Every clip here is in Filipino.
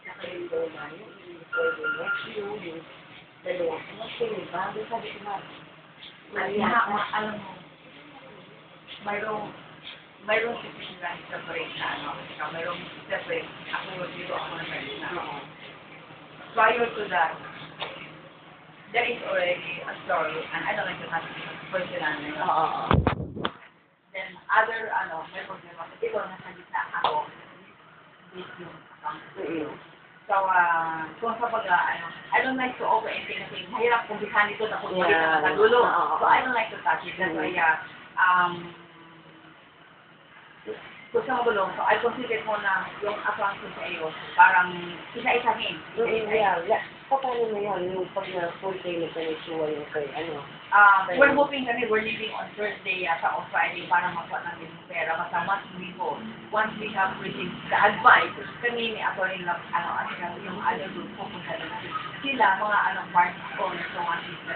Saka yung luma, yung pwede next year, yung dalawang semester, yung bago, sabi ko nga. Alam mo, mayroong sufficient separate na mayroong separate, ako dito ako na prior to that, there is already a story, and I don't like to have personal na yun. Then, other, may problema. Ito, nasa gitna ako, this yung account. So, kung sa pag, I don't like to over anything kasi mahirap kung bisan ito na kung balik na nakagulo. So, I don't like to touch it. That's why, kung sa magulo, so I consider mo na yung account ko sa iyo, parang isa-isahin. Paano mo yan? Yung pag full day na panisuwa yung kay We're hoping kami, we're leaving on Thursday sa on Friday para makuha natin yung pera. Basta once we have received the advice, kami ni attorney na, yung other group, pupunta na sila, mga parties ko, so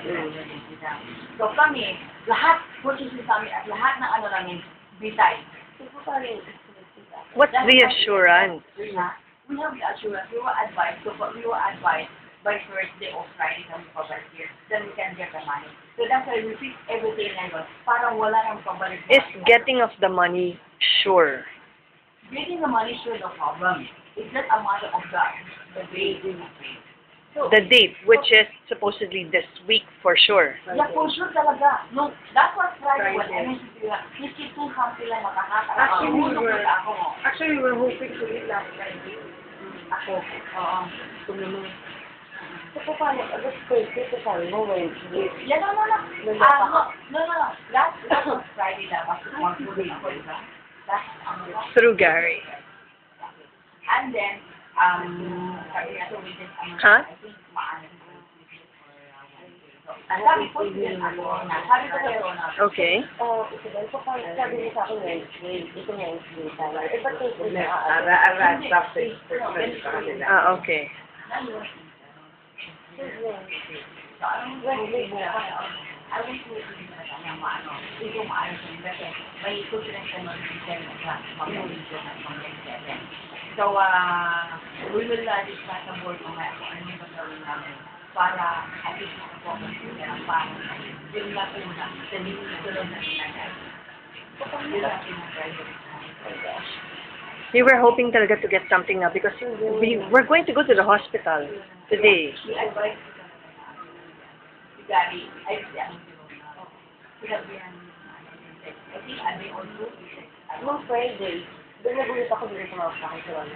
sila. So kami, lahat, purchasing kami, at lahat ng namin, bitay. What's reassurance? We have the assurance, we were advised by Thursday or Friday kami pabalik here, then we can get the money. So that's why we fix everything ngayon. Parang wala nang pabalik. Is getting of the money sure? Getting the money sure no problem. It's just a matter of the date. So, The date, which is supposedly this week for sure. yeah, for sure talaga. No, that was Friday when I mentioned to you, Mr. Tuhan sila makakaka. Actually, we were hoping to meet last Friday. Ako. Tumulong. So, paano? August 30, sabi mo, Wednesday. Yeah, no. Last was Friday na. Magpuloy ako, diba? Through Gary. And then, sabi nga, so we just, Huh? I think, sabi ko kayo na. Okay. Isabel, so paano? Sabi mo sa akin, Wednesday. Ito Wednesday tayo. Ba't Tuesday na? Okay. So, anong Wednesday mo? I wish we could ito maayos yung kasi may confidential notification sa mga video na mga So, we will discuss ang board mamaya kung ano yung gagawin namin para at least makapokus nila para yung lakuna sa sunod na sinagay. We were hoping talaga to get something now because we're going to go to the hospital today. I-advise ko si Gary, I think I may also Noong Friday, doon nagulit ako dito sa mga pakisuran.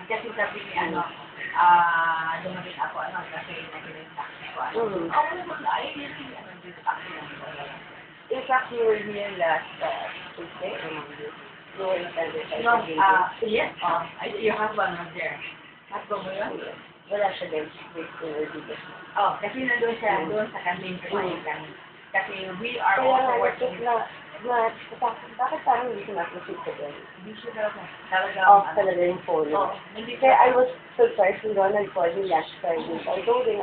kasi sabi ni dumating ako, kasi nag-relax ako, In fact, you were here last Tuesday or Monday. You were in Thursday. yes, your husband was there. Husband mo yun? Wala siya din. Dito. Kasi nandun siya, doon sa kantin ko kasi we are also working. Bakit parang hindi siya na-proceed ka din? Hindi siya talaga. Talaga yung phone. Kaya I was surprised when Ronald called me last Friday. I told him,